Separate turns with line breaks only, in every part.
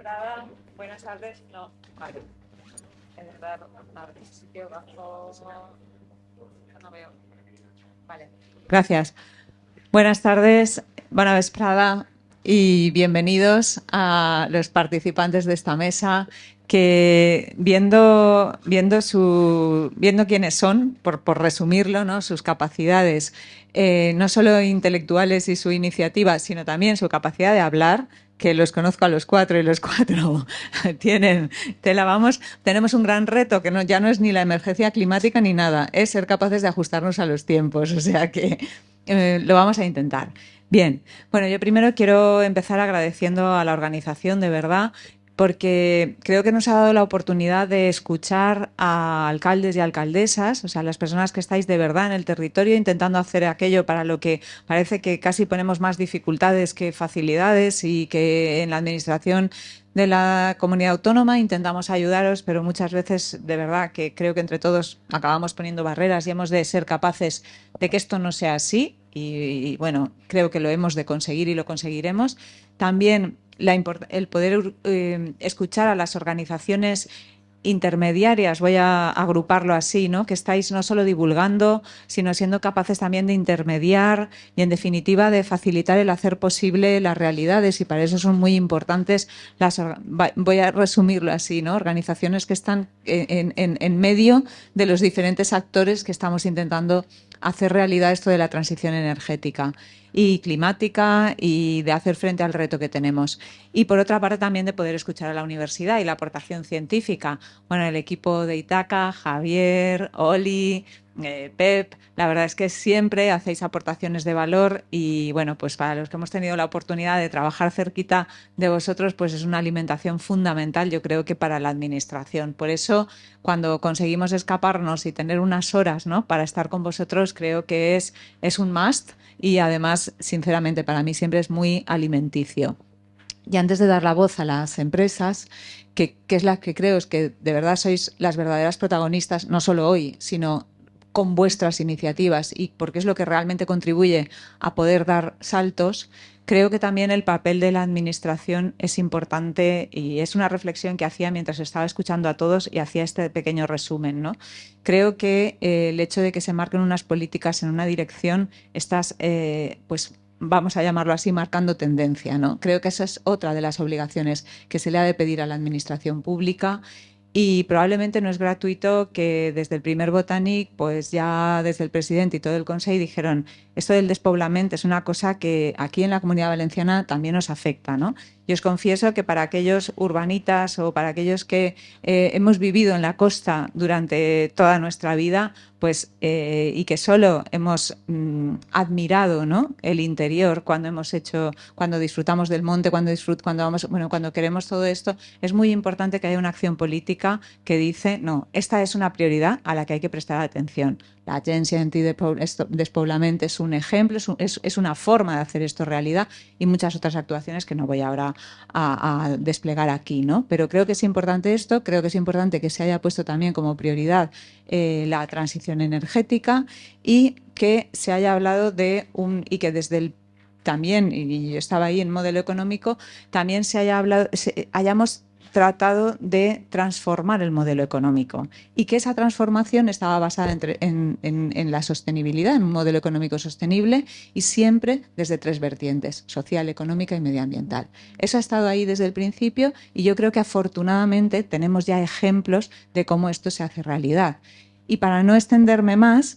Prada, buenas tardes. No, vale. Es verdad, a ver si sitio bajo. No veo. Vale. Gracias. Buenas tardes, bona vesprada y bienvenidos a los participantes de esta mesa que viendo quiénes son, por resumirlo, ¿no? Sus capacidades, no solo intelectuales y su iniciativa, sino también su capacidad de hablar, que los conozco a los cuatro y los cuatro tienen tela, vamos, tenemos un gran reto que ya no es ni la emergencia climática ni nada, es ser capaces de ajustarnos a los tiempos, o sea que lo vamos a intentar. Bien, bueno, yo primero quiero empezar agradeciendo a la organización, de verdad, porque creo que nos ha dado la oportunidad de escuchar a alcaldes y alcaldesas, o sea, las personas que estáis de verdad en el territorio intentando hacer aquello para lo que parece que casi ponemos más dificultades que facilidades y que en la administración de la comunidad autónoma intentamos ayudaros, pero muchas veces de verdad que creo que entre todos acabamos poniendo barreras y hemos de ser capaces de que esto no sea así y bueno, creo que lo hemos de conseguir y lo conseguiremos. También el poder escuchar a las organizaciones intermediarias, voy a agruparlo así, ¿no? Que estáis no solo divulgando, sino siendo capaces también de intermediar y, en definitiva, de facilitar el hacer posible las realidades, y para eso son muy importantes voy a resumirlo así, ¿no? Organizaciones que están en medio de los diferentes actores que estamos intentando hacer realidad esto de la transición energética y climática y de hacer frente al reto que tenemos. Y por otra parte también de poder escuchar a la universidad y la aportación científica. Bueno, el equipo de Itaca, Javier, Oli, Pep, la verdad es que siempre hacéis aportaciones de valor y bueno, pues para los que hemos tenido la oportunidad de trabajar cerquita de vosotros, pues es una alimentación fundamental, yo creo que para la administración. Por eso, cuando conseguimos escaparnos y tener unas horas, ¿no?, para estar con vosotros, creo que es un must y además, sinceramente, para mí siempre es muy alimenticio. Y antes de dar la voz a las empresas, que es la que creo es que de verdad sois las verdaderas protagonistas, no solo hoy, sino con vuestras iniciativas y porque es lo que realmente contribuye a poder dar saltos, creo que también el papel de la administración es importante y es una reflexión que hacía mientras estaba escuchando a todos y hacía este pequeño resumen, ¿no? Creo que el hecho de que se marquen unas políticas en una dirección, estás, pues, vamos a llamarlo así, marcando tendencia, ¿no? Creo que esa es otra de las obligaciones que se le ha de pedir a la administración pública y probablemente no es gratuito que desde el primer Botanic, pues ya desde el presidente y todo el Consejo dijeron esto del despoblamiento es una cosa que aquí en la Comunidad Valenciana también nos afecta, ¿no? Yo os confieso que para aquellos urbanitas o para aquellos que hemos vivido en la costa durante toda nuestra vida, pues y que solo hemos admirado, ¿no?, el interior cuando disfrutamos del monte, cuando queremos todo esto, es muy importante que haya una acción política que dice, no, esta es una prioridad a la que hay que prestar atención. La Agencia Antidespoblament es un ejemplo, es una forma de hacer esto realidad y muchas otras actuaciones que no voy ahora a desplegar aquí, ¿no? Pero creo que es importante esto, creo que es importante que se haya puesto también como prioridad la transición energética y que se haya hablado y que desde el también, y yo estaba ahí en modelo económico, también hayamos tratado de transformar el modelo económico y que esa transformación estaba basada en la sostenibilidad, en un modelo económico sostenible y siempre desde tres vertientes, social, económica y medioambiental. Eso ha estado ahí desde el principio y yo creo que afortunadamente tenemos ya ejemplos de cómo esto se hace realidad. Y para no extenderme más,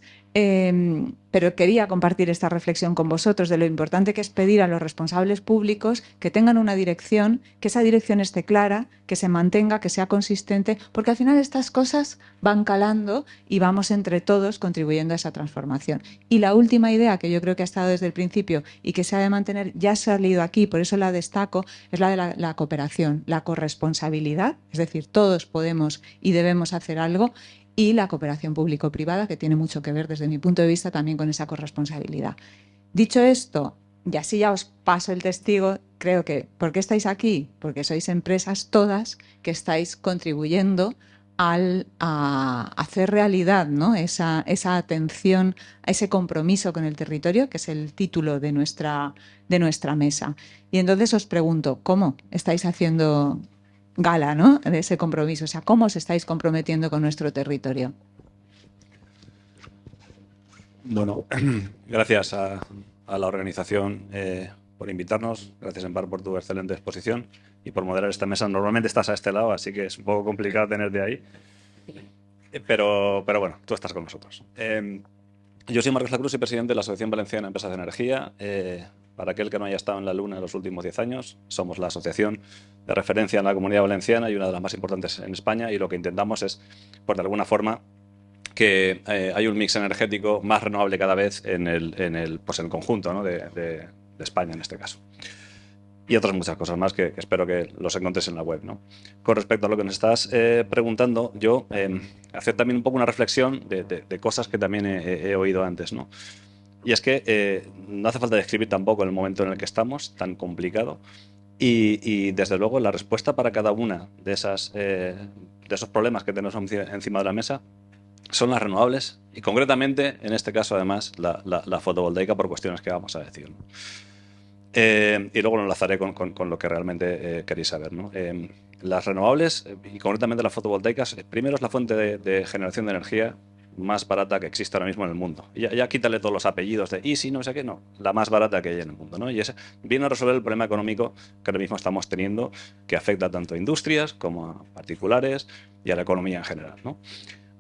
pero quería compartir esta reflexión con vosotros de lo importante que es pedir a los responsables públicos que tengan una dirección, que esa dirección esté clara, que se mantenga, que sea consistente, porque al final estas cosas van calando y vamos entre todos contribuyendo a esa transformación. Y la última idea que yo creo que ha estado desde el principio y que se ha de mantener, ya ha salido aquí, por eso la destaco, es la de la cooperación, la corresponsabilidad, es decir, todos podemos y debemos hacer algo, y la cooperación público-privada, que tiene mucho que ver desde mi punto de vista también con esa corresponsabilidad. Dicho esto, y así ya os paso el testigo, creo que ¿por qué estáis aquí? Porque sois empresas todas que estáis contribuyendo a hacer realidad, ¿no?, esa atención, a ese compromiso con el territorio, que es el título de nuestra mesa. Y entonces os pregunto, ¿cómo estáis haciendo gala, ¿no?, de ese compromiso. O sea, ¿cómo os estáis comprometiendo con nuestro territorio?
Bueno, gracias a la organización por invitarnos, gracias en par por tu excelente exposición y por moderar esta mesa. Normalmente estás a este lado, así que es un poco complicado tenerte ahí, pero bueno, tú estás con nosotros. Yo soy Marcos Lacruz, soy presidente de la Asociación Valenciana de Empresas de Energía. Para aquel que no haya estado en la Luna en los últimos 10 años, somos la asociación de referencia en la Comunidad Valenciana y una de las más importantes en España, y lo que intentamos es, pues de alguna forma, que hay un mix energético más renovable cada vez en el conjunto, ¿no?, de España en este caso. Y otras muchas cosas más que espero que los encontres en la web, ¿no? Con respecto a lo que nos estás preguntando, yo hacer también un poco una reflexión de cosas que también he oído antes, ¿no? Y es que no hace falta describir tampoco el momento en el que estamos, tan complicado. Y desde luego la respuesta para cada una de esos problemas que tenemos encima de la mesa son las renovables y concretamente, en este caso además, la fotovoltaica por cuestiones que vamos a decir, ¿no? Y luego lo enlazaré con lo que realmente queréis saber, ¿no? Las renovables y concretamente las fotovoltaicas, primero es la fuente de generación de energía más barata que existe ahora mismo en el mundo. Y ya quítale todos los apellidos de Easy, no sé qué, no, la más barata que hay en el mundo, ¿no? Y ese viene a resolver el problema económico que ahora mismo estamos teniendo, que afecta tanto a industrias como a particulares y a la economía en general, ¿no?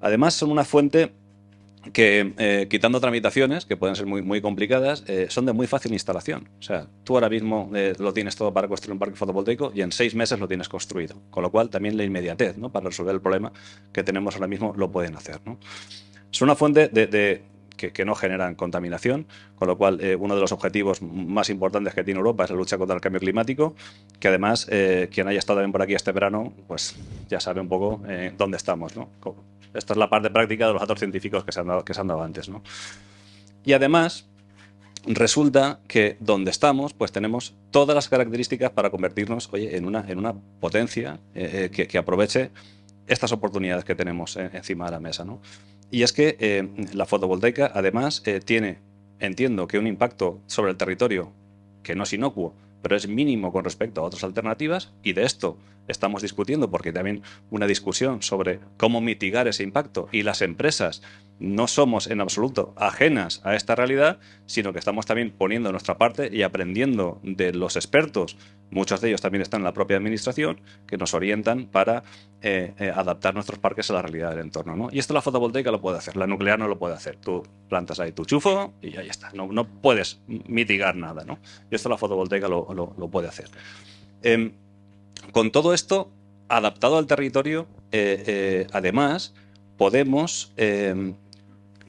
Además, son una fuente que, quitando tramitaciones, que pueden ser muy complicadas, son de muy fácil instalación. O sea, tú ahora mismo lo tienes todo para construir un parque fotovoltaico y en 6 meses lo tienes construido. Con lo cual, también la inmediatez, ¿no?, para resolver el problema que tenemos ahora mismo lo pueden hacer, ¿no? Es una fuente que no generan contaminación, con lo cual uno de los objetivos más importantes que tiene Europa es la lucha contra el cambio climático, que además quien haya estado también por aquí este verano, pues ya sabe un poco dónde estamos, ¿no? Esta es la parte práctica de los datos científicos que se han dado antes, ¿no? Y además resulta que donde estamos, pues tenemos todas las características para convertirnos, oye, en una potencia que aproveche estas oportunidades que tenemos encima de la mesa, ¿no? Y es que la fotovoltaica, además, entiendo que un impacto sobre el territorio que no es inocuo, pero es mínimo con respecto a otras alternativas, y de esto estamos discutiendo porque también una discusión sobre cómo mitigar ese impacto, y las empresas no somos en absoluto ajenas a esta realidad, sino que estamos también poniendo nuestra parte y aprendiendo de los expertos. Muchos de ellos también están en la propia administración, que nos orientan para adaptar nuestros parques a la realidad del entorno, ¿no? Y esto la fotovoltaica lo puede hacer, la nuclear no lo puede hacer. Tú plantas ahí tu chufo y ahí está. No puedes mitigar nada, ¿no? Y esto la fotovoltaica lo puede hacer. Con todo esto adaptado al territorio, además podemos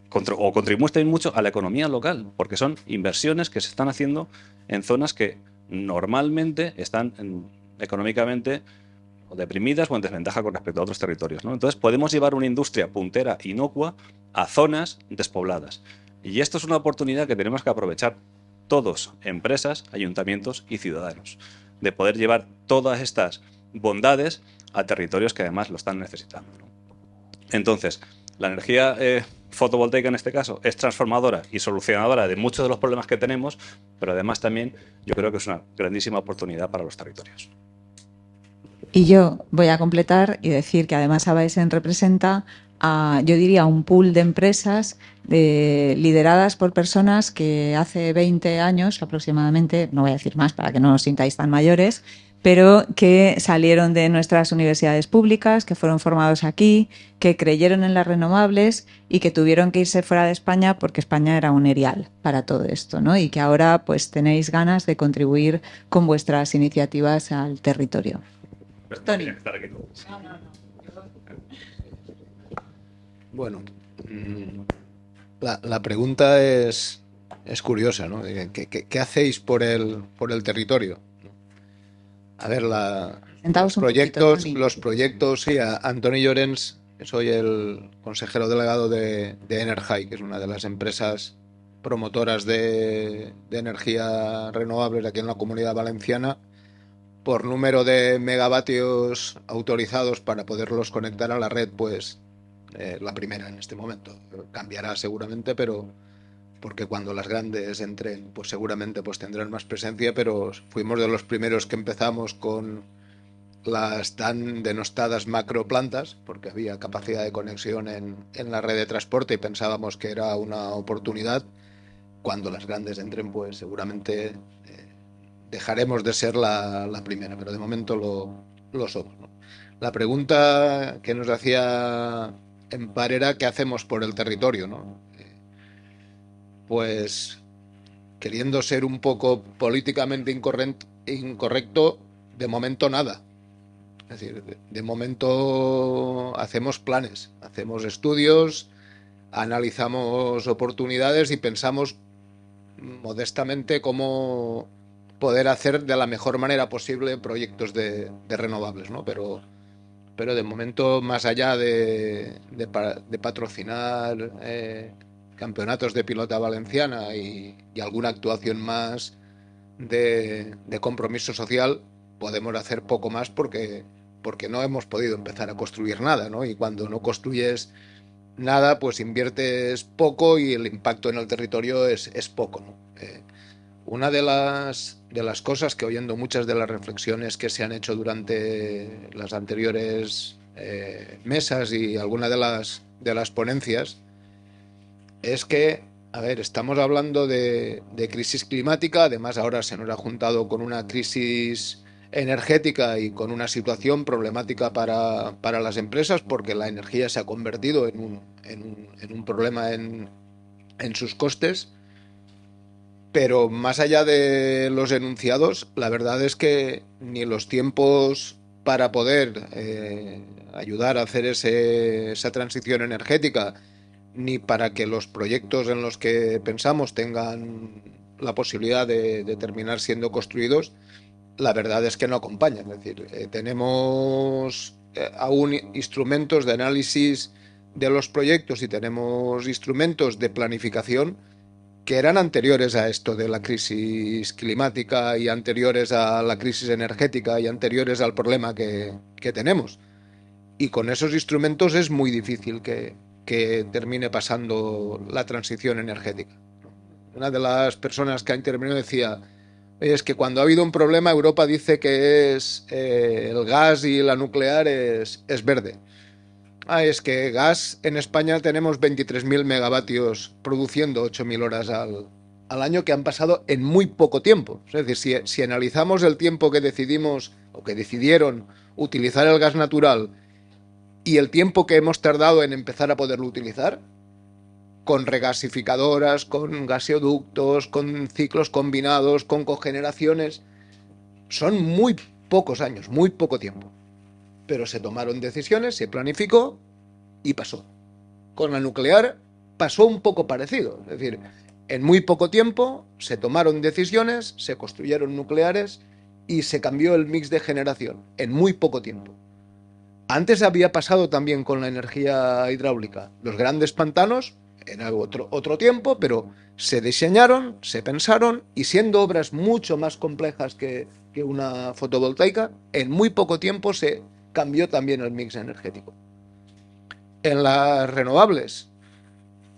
contribuimos también mucho a la economía local, porque son inversiones que se están haciendo en zonas que normalmente están económicamente o deprimidas o en desventaja con respecto a otros territorios, ¿no? Entonces podemos llevar una industria puntera, inocua, a zonas despobladas. Y esto es una oportunidad que tenemos que aprovechar todos, empresas, ayuntamientos y ciudadanos, de poder llevar todas estas bondades a territorios que además lo están necesitando, ¿no? Entonces, la energía fotovoltaica en este caso es transformadora y solucionadora de muchos de los problemas que tenemos, pero además también yo creo que es una grandísima oportunidad para los territorios.
Y yo voy a completar y decir que además Abaesen representa a, yo diría, un pool de empresas lideradas por personas que hace 20 años aproximadamente, no voy a decir más para que no os sintáis tan mayores, pero que salieron de nuestras universidades públicas, que fueron formados aquí, que creyeron en las renovables y que tuvieron que irse fuera de España porque España era un erial para todo esto, ¿no? Y que ahora pues tenéis ganas de contribuir con vuestras iniciativas al territorio. Tony.
Bueno, la pregunta es curiosa, ¿no? ¿Qué hacéis por el territorio? A ver, los proyectos, sí, a Antoni Llorens, soy el consejero delegado de Energy, que es una de las empresas promotoras de energía renovable aquí en la Comunidad Valenciana. Por número de megavatios autorizados para poderlos conectar a la red, pues la primera en este momento. Cambiará seguramente, pero porque cuando las grandes entren, pues seguramente pues tendrán más presencia, pero fuimos de los primeros que empezamos con las tan denostadas macroplantas, porque había capacidad de conexión en la red de transporte y pensábamos que era una oportunidad. Cuando las grandes entren, pues seguramente dejaremos de ser la primera, pero de momento lo somos, ¿no? La pregunta que nos hacía Empar era ¿qué hacemos por el territorio, ¿no? Pues queriendo ser un poco políticamente incorrecto, de momento nada. Es decir, de momento hacemos planes, hacemos estudios, analizamos oportunidades y pensamos modestamente cómo poder hacer de la mejor manera posible proyectos de renovables, ¿no? Pero de momento, más allá de patrocinar campeonatos de pilota valenciana y alguna actuación más de compromiso social, podemos hacer poco más porque no hemos podido empezar a construir nada, ¿no? Y cuando no construyes nada, pues inviertes poco y el impacto en el territorio es poco, ¿no? Una de las cosas que, oyendo muchas de las reflexiones que se han hecho durante las anteriores mesas y alguna de las ponencias, es que, a ver, estamos hablando de crisis climática, además ahora se nos ha juntado con una crisis energética y con una situación problemática para las empresas, porque la energía se ha convertido en un problema en sus costes. Pero más allá de los enunciados, la verdad es que ni los tiempos para poder ayudar a hacer esa transición energética, ni para que los proyectos en los que pensamos tengan la posibilidad de terminar siendo construidos, la verdad es que no acompañan. Es decir, tenemos aún instrumentos de análisis de los proyectos y tenemos instrumentos de planificación que eran anteriores a esto de la crisis climática y anteriores a la crisis energética y anteriores al problema que tenemos. Y con esos instrumentos es muy difícil que termine pasando la transición energética. Una de las personas que ha intervenido decía, es que cuando ha habido un problema Europa dice que es el gas y la nuclear es verde. Es que gas en España tenemos 23.000 megavatios produciendo 8.000 horas al año que han pasado en muy poco tiempo. Es decir, si analizamos el tiempo que decidimos o que decidieron utilizar el gas natural y el tiempo que hemos tardado en empezar a poderlo utilizar, con regasificadoras, con gaseoductos, con ciclos combinados, con cogeneraciones, son muy pocos años, muy poco tiempo. Pero se tomaron decisiones, se planificó y pasó. Con la nuclear pasó un poco parecido. Es decir, en muy poco tiempo se tomaron decisiones, se construyeron nucleares y se cambió el mix de generación. En muy poco tiempo. Antes había pasado también con la energía hidráulica. Los grandes pantanos, era otro tiempo, pero se diseñaron, se pensaron y siendo obras mucho más complejas que una fotovoltaica, en muy poco tiempo se cambió también el mix energético. En las renovables,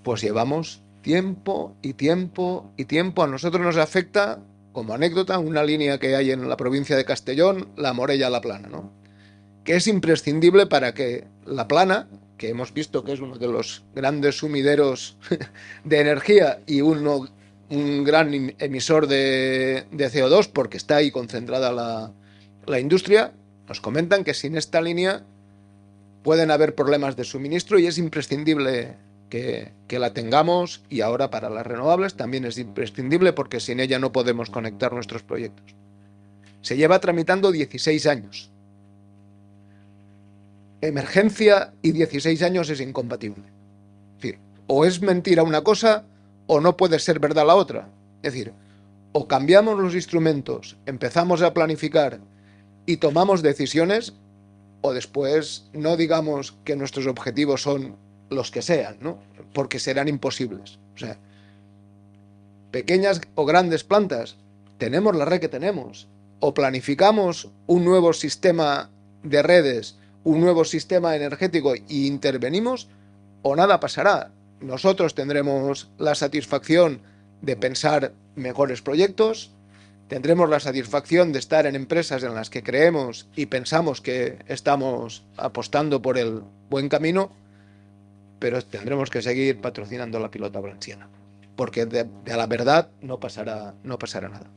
pues llevamos tiempo y tiempo y tiempo. A nosotros nos afecta, como anécdota, una línea que hay en la provincia de Castellón, la Morella-La Plana, ¿no? Que es imprescindible para que La Plana, que hemos visto que es uno de los grandes sumideros de energía y un gran emisor de CO2, porque está ahí concentrada la industria, nos comentan que sin esta línea pueden haber problemas de suministro y es imprescindible que la tengamos, y ahora para las renovables también es imprescindible porque sin ella no podemos conectar nuestros proyectos. Se lleva tramitando 16 años. Emergencia y 16 años es incompatible. Es decir, o es mentira una cosa o no puede ser verdad la otra. Es decir, o cambiamos los instrumentos, empezamos a planificar y tomamos decisiones, o después no digamos que nuestros objetivos son los que sean, ¿no? Porque serán imposibles. O sea, pequeñas o grandes plantas, tenemos la red que tenemos. O planificamos un nuevo sistema de redes, un nuevo sistema energético y intervenimos, o nada pasará. Nosotros tendremos la satisfacción de pensar mejores proyectos, tendremos la satisfacción de estar en empresas en las que creemos y pensamos que estamos apostando por el buen camino, pero tendremos que seguir patrocinando la pilota valenciana, porque de la verdad no pasará nada.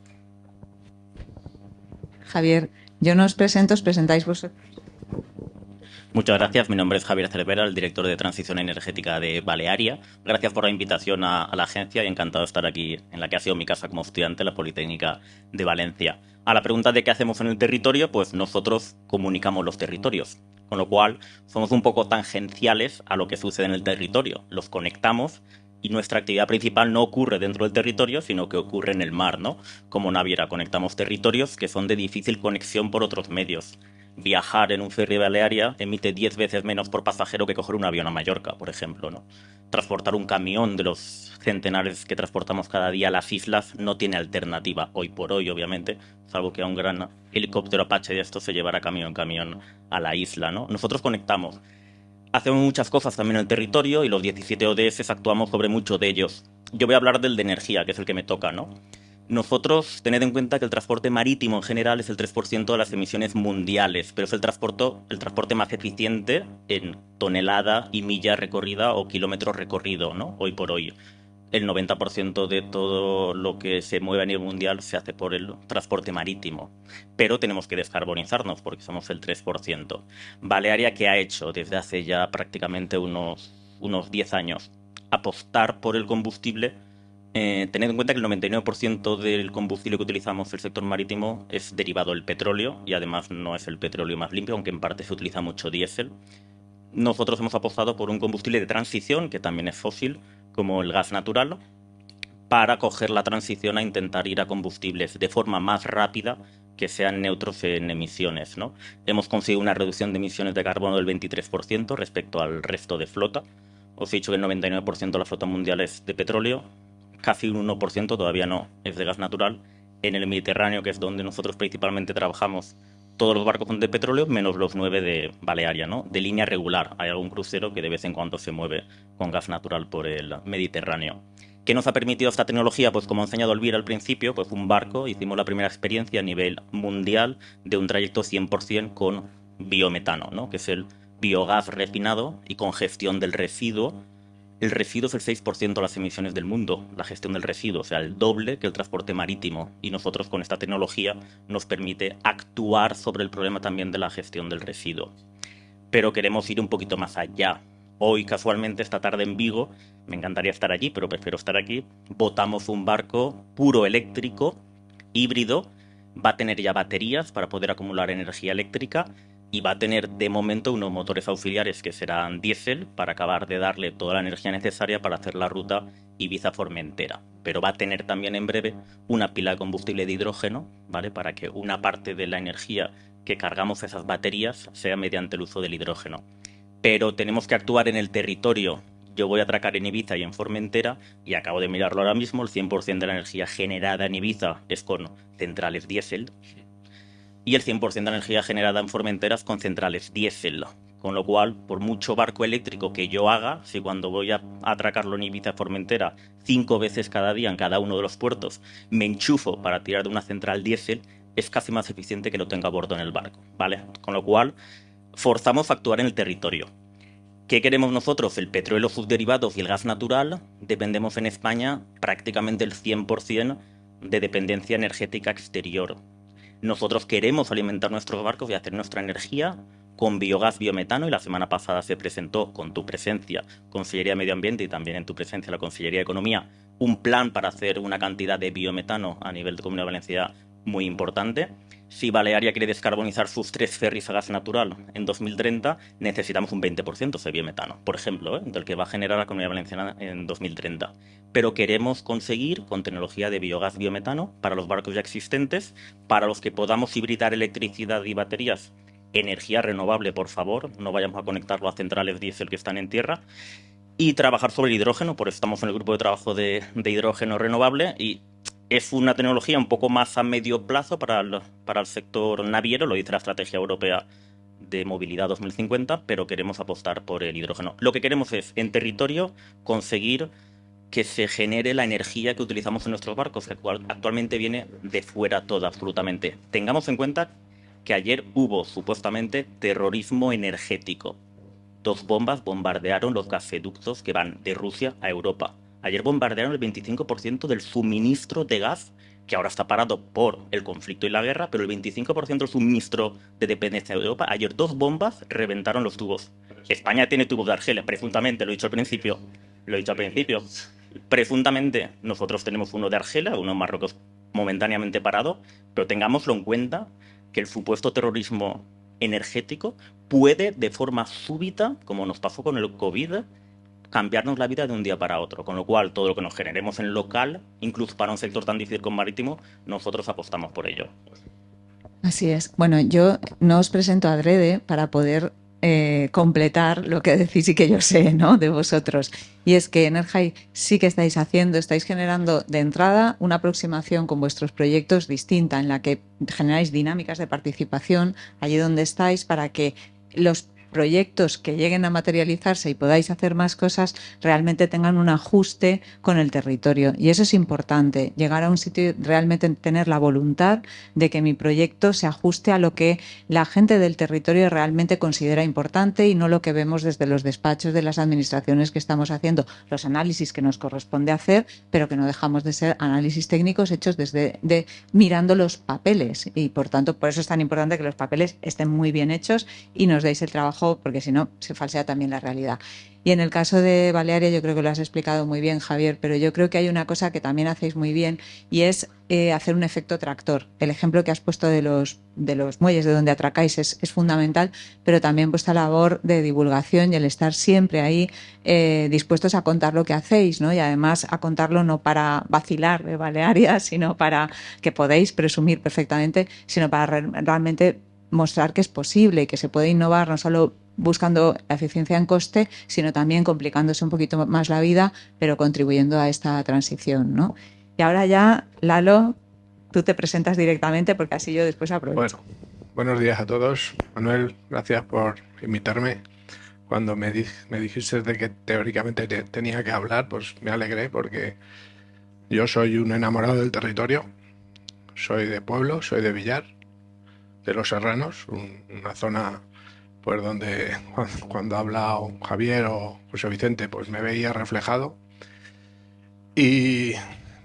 Javier, yo no os presento, os presentáis vosotros.
Muchas gracias. Mi nombre es Javier Cervera, el director de Transición Energética de Balearia. Gracias por la invitación a la agencia y encantado de estar aquí en la que ha sido mi casa como estudiante, la Politécnica de Valencia. A la pregunta de qué hacemos en el territorio, pues nosotros comunicamos los territorios, con lo cual somos un poco tangenciales a lo que sucede en el territorio. Los conectamos y nuestra actividad principal no ocurre dentro del territorio, sino que ocurre en el mar, ¿no? Como naviera conectamos territorios que son de difícil conexión por otros medios. Viajar en un ferry de Balearia emite 10 veces menos por pasajero que coger un avión a Mallorca, por ejemplo, ¿no? Transportar un camión de los centenares que transportamos cada día a las islas no tiene alternativa, hoy por hoy, obviamente, salvo que a un gran helicóptero Apache de esto se llevará camión en camión a la isla, ¿no? Nosotros conectamos. Hacemos muchas cosas también en el territorio y los 17 ODS actuamos sobre muchos de ellos. Yo voy a hablar del de energía, que es el que me toca, ¿no? Nosotros, tened en cuenta que el transporte marítimo en general es el 3% de las emisiones mundiales, pero es el transporte más eficiente en tonelada y milla recorrida o kilómetro recorrido, ¿no? Hoy por hoy. El 90% de todo lo que se mueve a nivel mundial se hace por el transporte marítimo. Pero tenemos que descarbonizarnos porque somos el 3%. Balearia, ¿qué ha hecho desde hace ya prácticamente unos 10 años? Apostar por el combustible. Tened en cuenta que el 99% del combustible que utilizamos en el sector marítimo es derivado del petróleo y además no es el petróleo más limpio, aunque en parte se utiliza mucho diésel. Nosotros hemos apostado por un combustible de transición, que también es fósil, como el gas natural, para coger la transición a intentar ir a combustibles de forma más rápida que sean neutros en emisiones, ¿no? Hemos conseguido una reducción de emisiones de carbono del 23% respecto al resto de flota. Os he dicho que el 99% de la flota mundial es de petróleo, casi un 1% todavía no es de gas natural. En el Mediterráneo, que es donde nosotros principalmente trabajamos, todos los barcos son de petróleo, menos los 9 de Balearia, ¿no? De línea regular. Hay algún crucero que de vez en cuando se mueve con gas natural por el Mediterráneo. ¿Qué nos ha permitido esta tecnología? Pues como ha enseñado Elvira al principio, pues un barco, hicimos la primera experiencia a nivel mundial de un trayecto 100% con biometano, ¿no? Que es el biogás refinado y con gestión del residuo. El residuo es el 6% de las emisiones del mundo, la gestión del residuo, o sea, el doble que el transporte marítimo. Y nosotros con esta tecnología nos permite actuar sobre el problema también de la gestión del residuo. Pero queremos ir un poquito más allá. Hoy, casualmente, esta tarde en Vigo, me encantaría estar allí, pero prefiero estar aquí, votamos un barco puro eléctrico, híbrido, va a tener ya baterías para poder acumular energía eléctrica y va a tener de momento unos motores auxiliares que serán diésel para acabar de darle toda la energía necesaria para hacer la ruta Ibiza-Formentera. Pero va a tener también en breve una pila de combustible de hidrógeno, ¿vale? Para que una parte de la energía que cargamos esas baterías sea mediante el uso del hidrógeno. Pero tenemos que actuar en el territorio. Yo voy a atracar en Ibiza y en Formentera y acabo de mirarlo ahora mismo, el 100% de la energía generada en Ibiza es con centrales diésel y el 100% de la energía generada en Formentera es con centrales diésel. Con lo cual, por mucho barco eléctrico que yo haga, si cuando voy a atracarlo en Ibiza y Formentera 5 veces cada día en cada uno de los puertos me enchufo para tirar de una central diésel, es casi más eficiente que lo tenga a bordo en el barco, ¿vale? Con lo cual, forzamos a actuar en el territorio. ¿Qué queremos nosotros? El petróleo, sus derivados y el gas natural. Dependemos en España prácticamente el 100% de dependencia energética exterior. Nosotros queremos alimentar nuestros barcos y hacer nuestra energía con biogás, biometano, y la semana pasada se presentó con tu presencia, Consellería de Medio Ambiente, y también en tu presencia la Consellería de Economía, un plan para hacer una cantidad de biometano a nivel de Comunidad Valenciana muy importante. Si Balearia quiere descarbonizar sus 3 ferries a gas natural en 2030, necesitamos un 20% de biometano, por ejemplo, del que va a generar la Comunidad Valenciana en 2030. Pero queremos conseguir, con tecnología de biogás biometano, para los barcos ya existentes, para los que podamos hibridar electricidad y baterías, energía renovable, por favor, no vayamos a conectarlo a centrales diésel que están en tierra, y trabajar sobre el hidrógeno, por eso estamos en el grupo de trabajo de hidrógeno renovable, y es una tecnología un poco más a medio plazo para el sector naviero, lo dice la Estrategia Europea de Movilidad 2050, pero queremos apostar por el hidrógeno. Lo que queremos es, en territorio, conseguir que se genere la energía que utilizamos en nuestros barcos, que actualmente viene de fuera toda, absolutamente. Tengamos en cuenta que ayer hubo supuestamente terrorismo energético. 2 bombas bombardearon los gasoductos que van de Rusia a Europa. Ayer bombardearon el 25% del suministro de gas, que ahora está parado por el conflicto y la guerra, pero el 25% del suministro de dependencia de Europa. Ayer 2 bombas reventaron los tubos. España tiene tubos de Argelia, presuntamente, lo he dicho al principio. Presuntamente nosotros tenemos uno de Argelia, uno en Marruecos momentáneamente parado, pero tengámoslo en cuenta que el supuesto terrorismo energético puede de forma súbita, como nos pasó con el COVID, cambiarnos la vida de un día para otro, con lo cual todo lo que nos generemos en local, incluso para un sector tan difícil como marítimo, nosotros apostamos por ello.
Así es. Bueno, yo no os presento adrede para poder completar lo que decís y que yo sé, ¿no?, de vosotros. Y es que Energy sí que estáis generando de entrada una aproximación con vuestros proyectos distinta, en la que generáis dinámicas de participación allí donde estáis para que los proyectos que lleguen a materializarse y podáis hacer más cosas realmente tengan un ajuste con el territorio. Y eso es importante, llegar a un sitio y realmente tener la voluntad de que mi proyecto se ajuste a lo que la gente del territorio realmente considera importante y no lo que vemos desde los despachos de las administraciones que estamos haciendo los análisis que nos corresponde hacer, pero que no dejamos de ser análisis técnicos hechos desde mirando los papeles. Y por tanto, por eso es tan importante que los papeles estén muy bien hechos y nos deis el trabajo, porque si no se falsea también la realidad. Y en el caso de Balearia yo creo que lo has explicado muy bien, Javier, pero yo creo que hay una cosa que también hacéis muy bien y es hacer un efecto tractor. El ejemplo que has puesto de los muelles de donde atracáis es fundamental, pero también vuestra labor de divulgación y el estar siempre ahí dispuestos a contar lo que hacéis, ¿no? Y además a contarlo no para vacilar de Balearia, sino para que podéis presumir perfectamente, sino para realmente mostrar que es posible y que se puede innovar no solo buscando la eficiencia en coste, sino también complicándose un poquito más la vida, pero contribuyendo a esta transición, ¿no? Y ahora ya, Lalo, tú te presentas directamente porque así yo después aprovecho.
Bueno, buenos días a todos. Manuel, gracias por invitarme. Cuando me dijiste de que teóricamente tenía que hablar, pues me alegré porque yo soy un enamorado del territorio. Soy de pueblo, soy de Villar, de los Serranos, una zona pues donde cuando habla Javier o José Vicente pues me veía reflejado. Y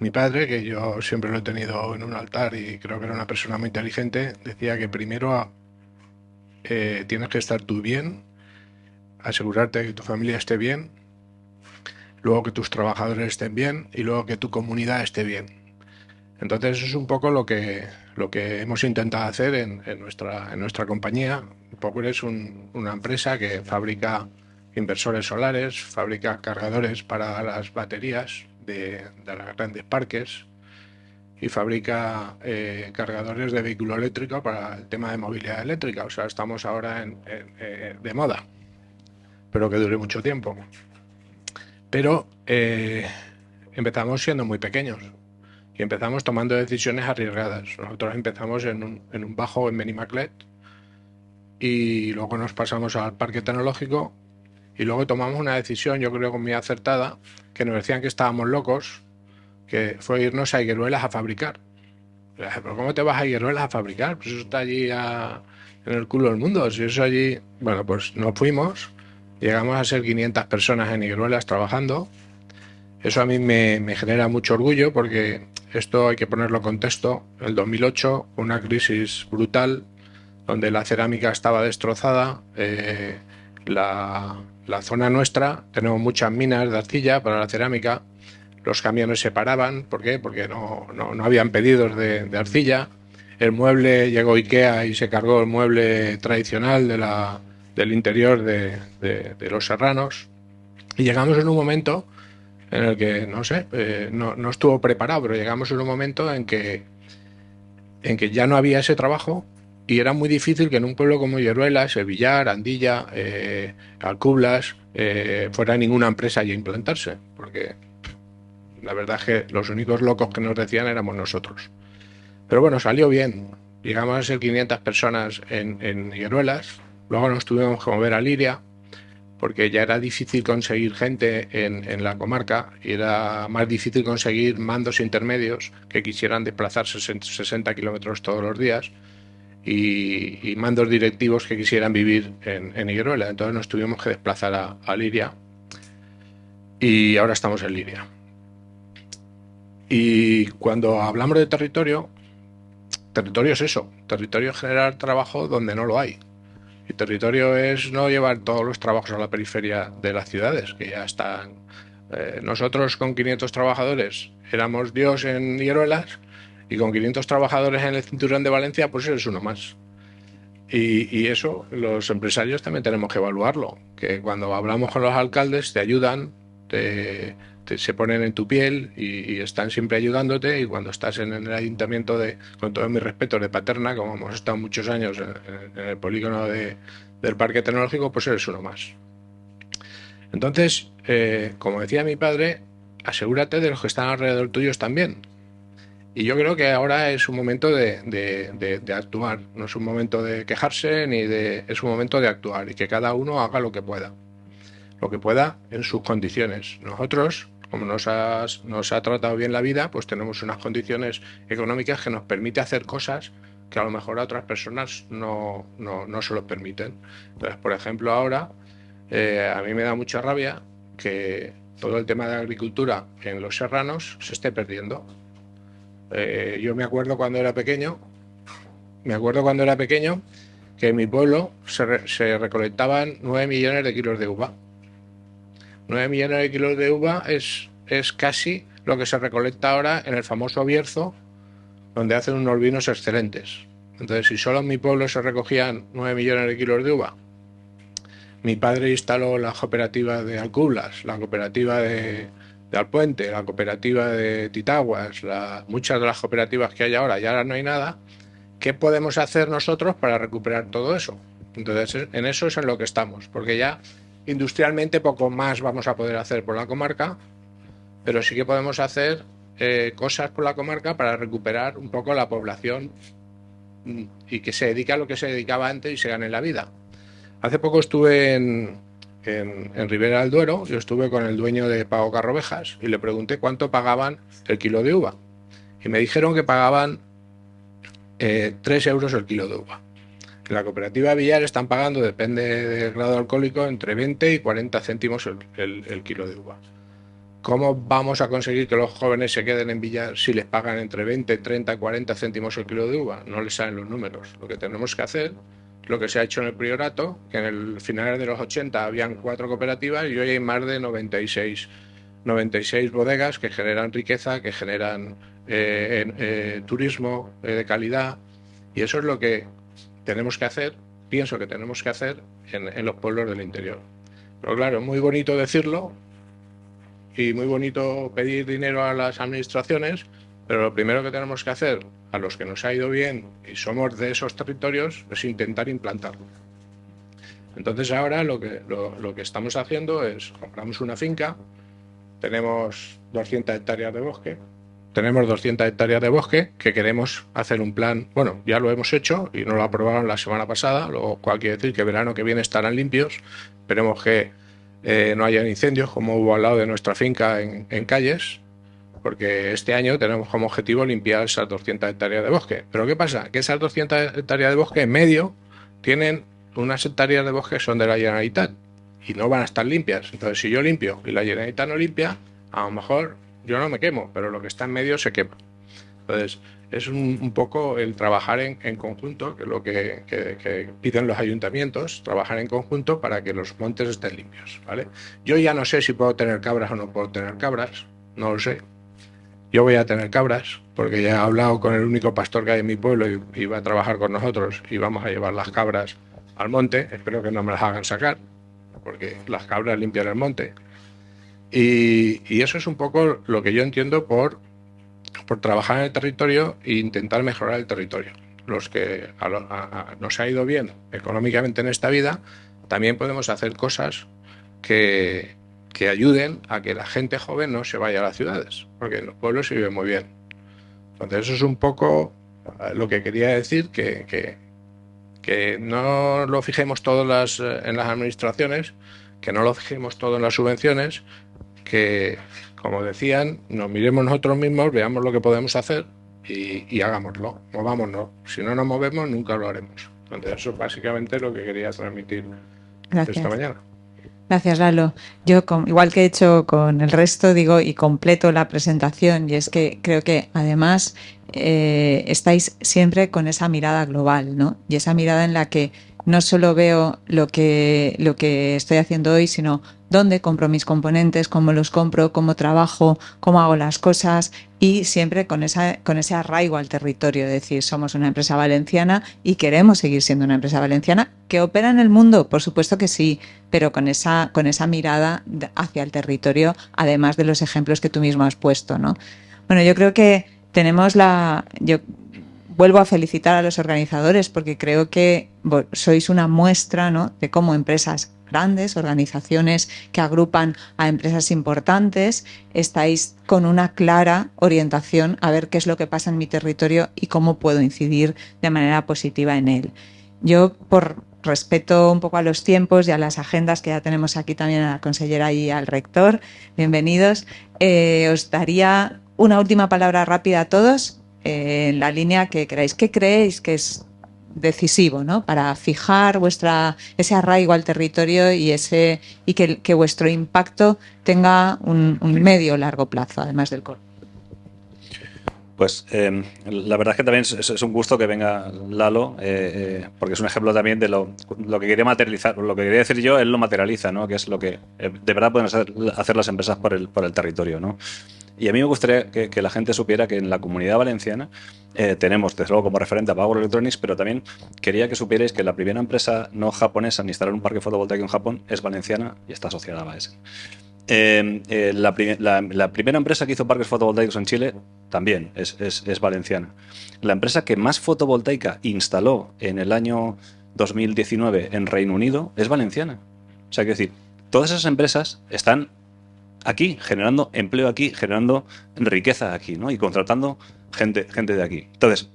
mi padre, que yo siempre lo he tenido en un altar y creo que era una persona muy inteligente, decía que primero tienes que estar tú bien, asegurarte que tu familia esté bien, luego que tus trabajadores estén bien y luego que tu comunidad esté bien. Entonces eso es un poco lo que hemos intentado hacer en nuestra compañía. Power es una empresa que fabrica inversores solares, fabrica cargadores para las baterías de los grandes parques y fabrica cargadores de vehículo eléctrico para el tema de movilidad eléctrica. O sea, estamos ahora de moda, pero que dure mucho tiempo. Pero empezamos siendo muy pequeños y empezamos tomando decisiones arriesgadas. Nosotros empezamos en un bajo en Benimaclet y luego nos pasamos al parque tecnológico y luego tomamos una decisión, yo creo que muy acertada, que nos decían que estábamos locos, que fue irnos a Higueruelas a fabricar. ¿Pero cómo te vas a Higueruelas a fabricar? Pues eso está allí en el culo del mundo. Si eso allí... Bueno, pues nos fuimos, llegamos a ser 500 personas en Higueruelas trabajando. Eso a mí me genera mucho orgullo porque esto hay que ponerlo en contexto. En el 2008, una crisis brutal donde la cerámica estaba destrozada. La zona nuestra, tenemos muchas minas de arcilla para la cerámica. Los camiones se paraban. ¿Por qué? Porque no habían pedidos de arcilla. El mueble, llegó IKEA y se cargó el mueble tradicional del interior de los Serranos. Y llegamos en un momento en el que, no sé, no estuvo preparado, pero llegamos en un momento en que ya no había ese trabajo y era muy difícil que en un pueblo como Higueruelas, El Villar, Andilla, Alcublas, fuera ninguna empresa allí a implantarse, porque la verdad es que los únicos locos que nos decían éramos nosotros. Pero bueno, salió bien. Llegamos a ser 500 personas en Higueruelas, luego nos tuvimos que mover a Liria, porque ya era difícil conseguir gente en la comarca y era más difícil conseguir mandos intermedios que quisieran desplazarse 60 kilómetros todos los días y mandos directivos que quisieran vivir en Higueruela. Entonces nos tuvimos que desplazar a Liria y ahora estamos en Liria. Y cuando hablamos de territorio es eso, territorio es generar trabajo donde no lo hay. Y territorio es no llevar todos los trabajos a la periferia de las ciudades, que ya están. Nosotros con 500 trabajadores éramos Dios en Higueruelas y con 500 trabajadores en el cinturón de Valencia, pues eres uno más. Y eso los empresarios también tenemos que evaluarlo, que cuando hablamos con los alcaldes te ayudan, se ponen en tu piel y están siempre ayudándote, y cuando estás en el ayuntamiento con todo mi respeto, de Paterna, como hemos estado muchos años en el polígono del Parque Tecnológico, pues eres uno más. Entonces, como decía mi padre, asegúrate de los que están alrededor tuyos también. Y yo creo que ahora es un momento de actuar, no es un momento de quejarse, es un momento de actuar y que cada uno haga lo que pueda en sus condiciones. Nosotros, como nos ha tratado bien la vida, pues tenemos unas condiciones económicas que nos permite hacer cosas que a lo mejor a otras personas no se los permiten. Entonces, por ejemplo, ahora a mí me da mucha rabia que todo el tema de la agricultura en los serranos se esté perdiendo. Yo me acuerdo cuando era pequeño que en mi pueblo se recolectaban 9 millones de kilos de uva. 9 millones de kilos de uva es casi lo que se recolecta ahora en el famoso Bierzo, donde hacen unos vinos excelentes. Entonces, si solo en mi pueblo se recogían 9 millones de kilos de uva, mi padre instaló la cooperativa de Alcublas, la cooperativa de Alpuente, la cooperativa de Titaguas, muchas de las cooperativas que hay ahora, ya no hay nada. ¿Qué podemos hacer nosotros para recuperar todo eso? Entonces, en eso es en lo que estamos, porque ya industrialmente poco más vamos a poder hacer por la comarca, pero sí que podemos hacer cosas por la comarca para recuperar un poco la población y que se dedique a lo que se dedicaba antes y se gane la vida. Hace poco estuve en Ribera del Duero, yo estuve con el dueño de Pago Carrovejas y le pregunté cuánto pagaban el kilo de uva. Y me dijeron que pagaban 3 euros el kilo de uva. En la cooperativa Villar están pagando, depende del grado alcohólico, entre 20 y 40 céntimos el kilo de uva. ¿Cómo vamos a conseguir que los jóvenes se queden en Villar si les pagan entre 20, 30 y 40 céntimos el kilo de uva? No les salen los números. Lo que tenemos que hacer, lo que se ha hecho en el Priorato, que en el finales de los 80 habían 4 cooperativas y hoy hay más de 96 bodegas que generan riqueza, que generan turismo de calidad, y eso es lo que tenemos que hacer, pienso que tenemos que hacer en los pueblos del interior. Pero claro, es muy bonito decirlo y muy bonito pedir dinero a las administraciones, pero lo primero que tenemos que hacer, a los que nos ha ido bien y somos de esos territorios, es intentar implantarlo. Entonces ahora lo que estamos haciendo es, compramos una finca, tenemos 200 hectáreas de bosque, que queremos hacer un plan. Bueno, ya lo hemos hecho y nos lo aprobaron la semana pasada, lo cual quiere decir que verano que viene estarán limpios. Esperemos que no haya incendios como hubo al lado de nuestra finca en Calles, porque este año tenemos como objetivo limpiar esas 200 hectáreas de bosque. Pero ¿qué pasa? Que esas 200 hectáreas de bosque en medio tienen unas hectáreas de bosque que son de la Generalitat y no van a estar limpias. Entonces, si yo limpio y la Generalitat no limpia, a lo mejor yo no me quemo, pero lo que está en medio se quema. Entonces, es un poco el trabajar en conjunto, que es lo que piden los ayuntamientos, trabajar en conjunto para que los montes estén limpios, ¿vale? Yo ya no sé si puedo tener cabras o no puedo tener cabras, no lo sé. Yo voy a tener cabras, porque ya he hablado con el único pastor que hay en mi pueblo y va a trabajar con nosotros y vamos a llevar las cabras al monte. Espero que no me las hagan sacar, porque las cabras limpian el monte. Y eso es un poco lo que yo entiendo por trabajar en el territorio e intentar mejorar el territorio. Los que nos ha ido bien económicamente en esta vida, también podemos hacer cosas que ayuden a que la gente joven no se vaya a las ciudades, porque en los pueblos se vive muy bien. Entonces eso es un poco lo que quería decir, que no lo fijemos todos en las administraciones, que no lo fijemos todo en las subvenciones, que, como decían, nos miremos nosotros mismos, veamos lo que podemos hacer y hagámoslo, movámonos. Si no nos movemos, nunca lo haremos. Entonces, eso es básicamente lo que quería transmitir esta mañana.
Gracias, Lalo. Yo, igual que he hecho con el resto, digo y completo la presentación, y es que creo que además estáis siempre con esa mirada global, ¿no? Y esa mirada en la que no solo veo lo que estoy haciendo hoy, sino dónde compro mis componentes, cómo los compro, cómo trabajo, cómo hago las cosas, y siempre con ese arraigo al territorio, es decir, somos una empresa valenciana y queremos seguir siendo una empresa valenciana que opera en el mundo, por supuesto que sí, pero con esa mirada hacia el territorio, además de los ejemplos que tú mismo has puesto, ¿no? Bueno, yo creo que yo vuelvo a felicitar a los organizadores porque creo que sois una muestra, ¿no?, de cómo empresas grandes, organizaciones que agrupan a empresas importantes, estáis con una clara orientación a ver qué es lo que pasa en mi territorio y cómo puedo incidir de manera positiva en él. Yo, por respeto un poco a los tiempos y a las agendas que ya tenemos aquí también a la consellera y al rector, bienvenidos, os daría una última palabra rápida a todos en la línea que queráis. ¿Qué creéis que es decisivo, ¿no?, para fijar ese arraigo al territorio y que vuestro impacto tenga un medio o largo plazo, además del corto?
Pues la verdad es que también es un gusto que venga Lalo, porque es un ejemplo también de lo que quería materializar. Lo que quería decir yo, él lo materializa, ¿no?, que es lo que de verdad pueden hacer las empresas por el territorio, ¿no? Y a mí me gustaría que la gente supiera que en la Comunidad Valenciana tenemos, desde luego, como referente a Power Electronics, pero también quería que supierais que la primera empresa no japonesa en instalar un parque fotovoltaico en Japón es valenciana y está asociada a Baesen. La primera empresa que hizo parques fotovoltaicos en Chile también es valenciana. La empresa que más fotovoltaica instaló en el año 2019 en Reino Unido es valenciana. O sea, quiero decir, todas esas empresas están aquí, generando empleo aquí, generando riqueza aquí, ¿no?, y contratando gente de aquí. Entonces,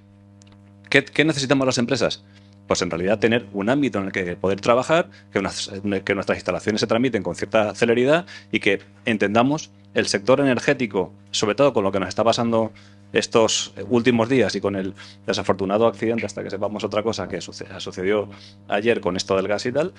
¿qué necesitamos las empresas? Pues en realidad tener un ámbito en el que poder trabajar, que nuestras instalaciones se tramiten con cierta celeridad y que entendamos el sector energético, sobre todo con lo que nos está pasando estos últimos días y con el desafortunado accidente, hasta que sepamos otra cosa que sucedió ayer con esto del gas y tal,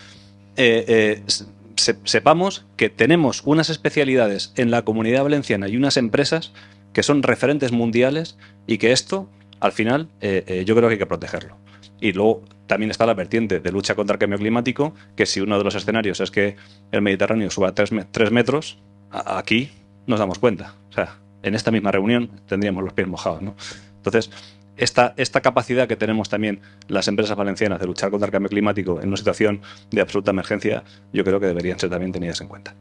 sepamos que tenemos unas especialidades en la Comunidad Valenciana y unas empresas que son referentes mundiales y que esto, al final, yo creo que hay que protegerlo. Y luego también está la vertiente de lucha contra el cambio climático, que si uno de los escenarios es que el Mediterráneo suba 3 metros, aquí nos damos cuenta. O sea, en esta misma reunión tendríamos los pies mojados, ¿no? Entonces, esta capacidad que tenemos también las empresas valencianas de luchar contra el cambio climático en una situación de absoluta emergencia, yo creo que deberían ser también tenidas en cuenta.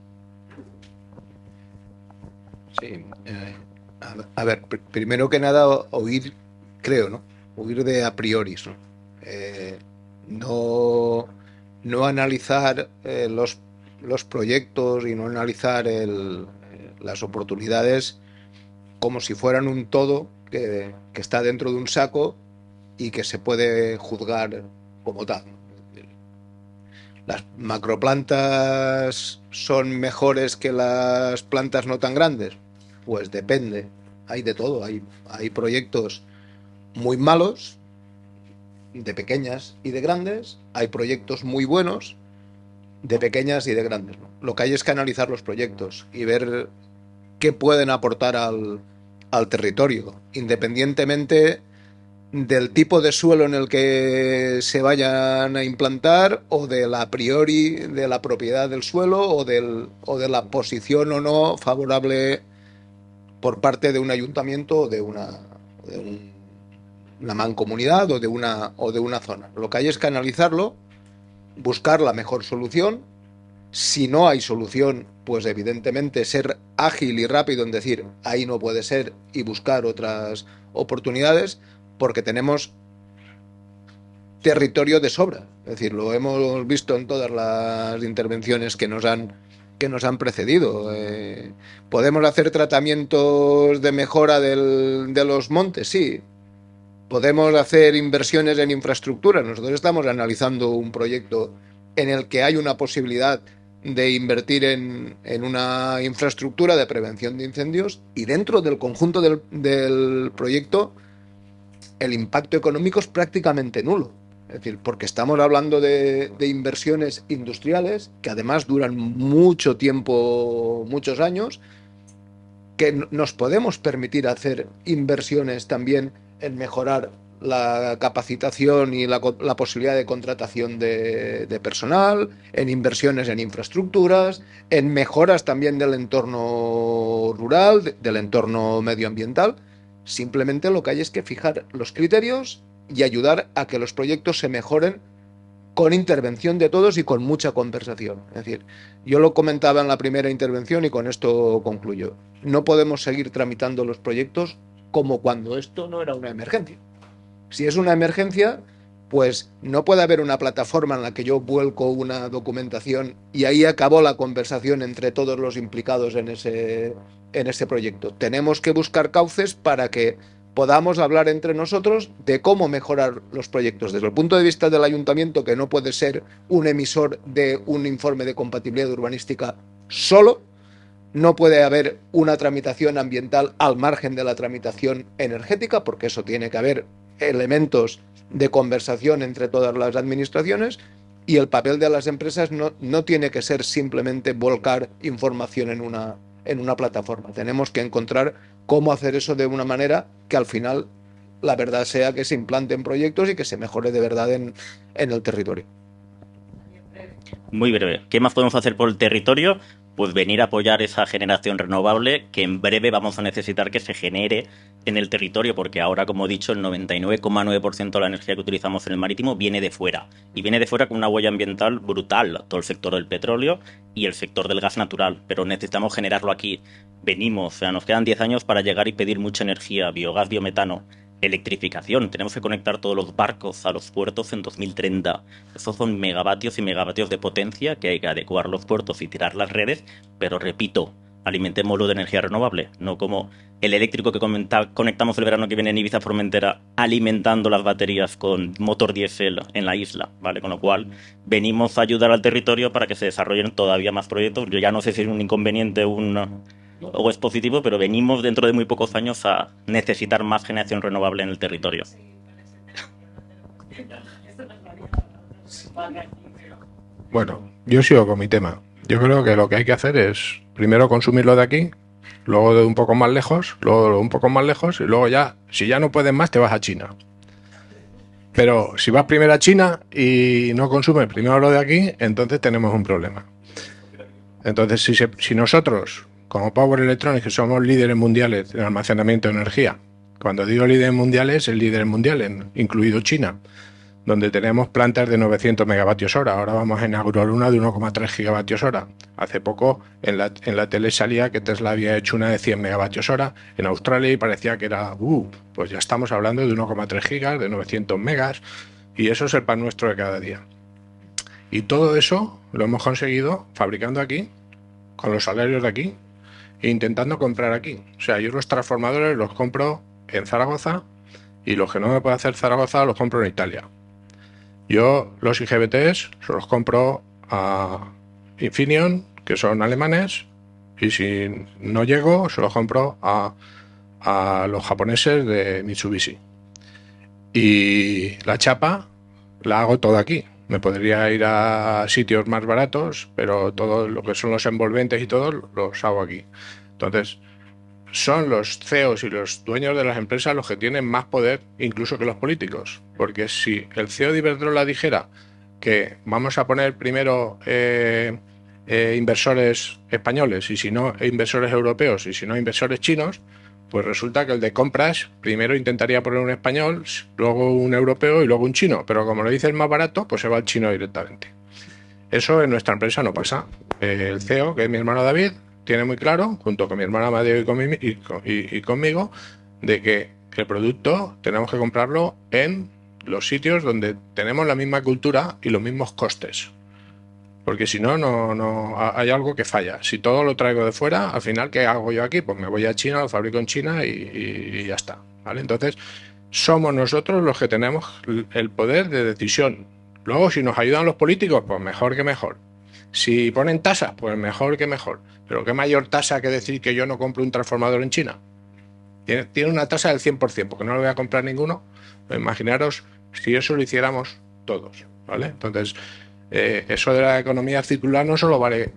Sí. A ver, primero que nada, oír de a priori, ¿no? No analizar los proyectos y no analizar las oportunidades como si fueran un todo que está dentro de un saco y que se puede juzgar como tal. ¿Las macroplantas son mejores que las plantas no tan grandes? Pues depende, hay de todo, hay proyectos muy malos, de pequeñas y de grandes, hay proyectos muy buenos, de pequeñas y de grandes, ¿no? Lo que hay es que analizar los proyectos y ver qué pueden aportar al territorio, independientemente del tipo de suelo en el que se vayan a implantar o de la a priori de la propiedad del suelo o de la posición o no favorable por parte de un ayuntamiento o de una mancomunidad o de una zona. Lo que hay es que analizarlo, buscar la mejor solución. Si no hay solución, pues evidentemente ser ágil y rápido en decir ahí no puede ser y buscar otras oportunidades, porque tenemos territorio de sobra. Es decir, lo hemos visto en todas las intervenciones que nos han precedido. ¿Podemos hacer tratamientos de mejora de los montes? Sí. ¿Podemos hacer inversiones en infraestructura? Nosotros estamos analizando un proyecto en el que hay una posibilidad de invertir en una infraestructura de prevención de incendios, y dentro del conjunto del proyecto el impacto económico es prácticamente nulo. Es decir, porque estamos hablando de inversiones industriales que además duran mucho tiempo, muchos años, que nos podemos permitir hacer inversiones también en mejorar la capacitación y la posibilidad de contratación de personal, en inversiones en infraestructuras, en mejoras también del entorno rural, del entorno medioambiental. Simplemente lo que hay es que fijar los criterios y ayudar a que los proyectos se mejoren con intervención de todos y con mucha conversación. Es decir, yo lo comentaba en la primera intervención y con esto concluyo. No podemos seguir tramitando los proyectos como cuando esto no era una emergencia. Si es una emergencia, pues no puede haber una plataforma en la que yo vuelco una documentación y ahí acabó la conversación entre todos los implicados en ese proyecto. Tenemos que buscar cauces para que podamos hablar entre nosotros de cómo mejorar los proyectos. Desde el punto de vista del ayuntamiento, que no puede ser un emisor de un informe de compatibilidad urbanística solo, no puede haber una tramitación ambiental al margen de la tramitación energética, porque eso tiene que haber elementos de conversación entre todas las administraciones, y el papel de las empresas no tiene que ser simplemente volcar información en una plataforma. Tenemos que encontrar cómo hacer eso de una manera que al final la verdad sea que se implanten proyectos y que se mejore de verdad en el territorio.
Muy breve. ¿Qué más podemos hacer por el territorio? Pues venir a apoyar esa generación renovable que en breve vamos a necesitar que se genere en el territorio, porque ahora, como he dicho, el 99,9% de la energía que utilizamos en el marítimo viene de fuera. Y viene de fuera con una huella ambiental brutal, todo el sector del petróleo y el sector del gas natural. Pero necesitamos generarlo aquí. Venimos, o sea, nos quedan 10 años para llegar y pedir mucha energía, biogás, biometano. Electrificación, tenemos que conectar todos los barcos a los puertos en 2030. Esos son megavatios y megavatios de potencia que hay que adecuar los puertos y tirar las redes, pero repito, alimentémoslo de energía renovable, no como el eléctrico que conectamos el verano que viene en Ibiza Formentera alimentando las baterías con motor diésel en la isla, ¿vale? Con lo cual venimos a ayudar al territorio para que se desarrollen todavía más proyectos. Yo ya no sé si es un inconveniente o es positivo, pero venimos dentro de muy pocos años a necesitar más generación renovable en el territorio.
Bueno, yo sigo con mi tema. Yo creo que lo que hay que hacer es primero consumirlo de aquí, luego de un poco más lejos, luego de un poco más lejos y luego ya, si ya no puedes más, te vas a China. Pero si vas primero a China y no consumes primero lo de aquí, entonces tenemos un problema. Entonces, si nosotros, como Power Electronics, que somos líderes mundiales en almacenamiento de energía, cuando digo líderes mundiales, es líderes mundiales, incluido China, donde tenemos plantas de 900 megavatios hora. Ahora vamos a inaugurar una de 1,3 gigavatios hora. Hace poco en la tele salía que Tesla había hecho una de 100 megavatios hora en Australia y parecía que era, pues ya estamos hablando de 1,3 gigas, de 900 megas, y eso es el pan nuestro de cada día. Y todo eso lo hemos conseguido fabricando aquí, con los salarios de aquí, e intentando comprar aquí. O sea, yo los transformadores los compro en Zaragoza y los que no me puede hacer Zaragoza los compro en Italia. Yo los IGBTs se los compro a Infineon, que son alemanes, y si no llego, se los compro a los japoneses de Mitsubishi. Y la chapa la hago toda aquí. Me podría ir a sitios más baratos, pero todo lo que son los envolventes y todo los hago aquí. Entonces, son los CEOs y los dueños de las empresas los que tienen más poder incluso que los políticos. Porque si el CEO de Iberdrola dijera que vamos a poner primero inversores españoles y si no inversores europeos y si no inversores chinos, pues resulta que el de compras primero intentaría poner un español, luego un europeo y luego un chino. Pero como lo dice el más barato, pues se va al chino directamente. Eso en nuestra empresa no pasa. El CEO, que es mi hermano David, tiene muy claro, junto con mi hermana Amadeo y conmigo, de que el producto tenemos que comprarlo en los sitios donde tenemos la misma cultura y los mismos costes. Porque si no, no hay algo que falla. Si todo lo traigo de fuera, al final, ¿qué hago yo aquí? Pues me voy a China, lo fabrico en China y ya está, ¿vale? Entonces, somos nosotros los que tenemos el poder de decisión. Luego, si nos ayudan los políticos, pues mejor que mejor. Si ponen tasas, pues mejor que mejor. Pero qué mayor tasa que decir que yo no compro un transformador en China. Tiene una tasa del 100%, porque no lo voy a comprar ninguno. Pues imaginaros si eso lo hiciéramos todos, ¿vale? Entonces, eso de la economía circular no solo vale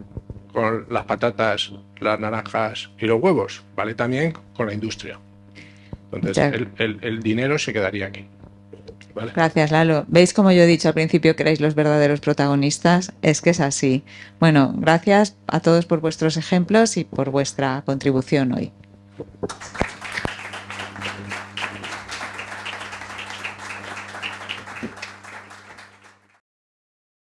con las patatas, las naranjas y los huevos, vale también con la industria. Entonces, el dinero se quedaría aquí. ¿Vale?
Gracias, Lalo. ¿Veis como yo he dicho al principio que erais los verdaderos protagonistas? Es que es así. Bueno, gracias a todos por vuestros ejemplos y por vuestra contribución hoy.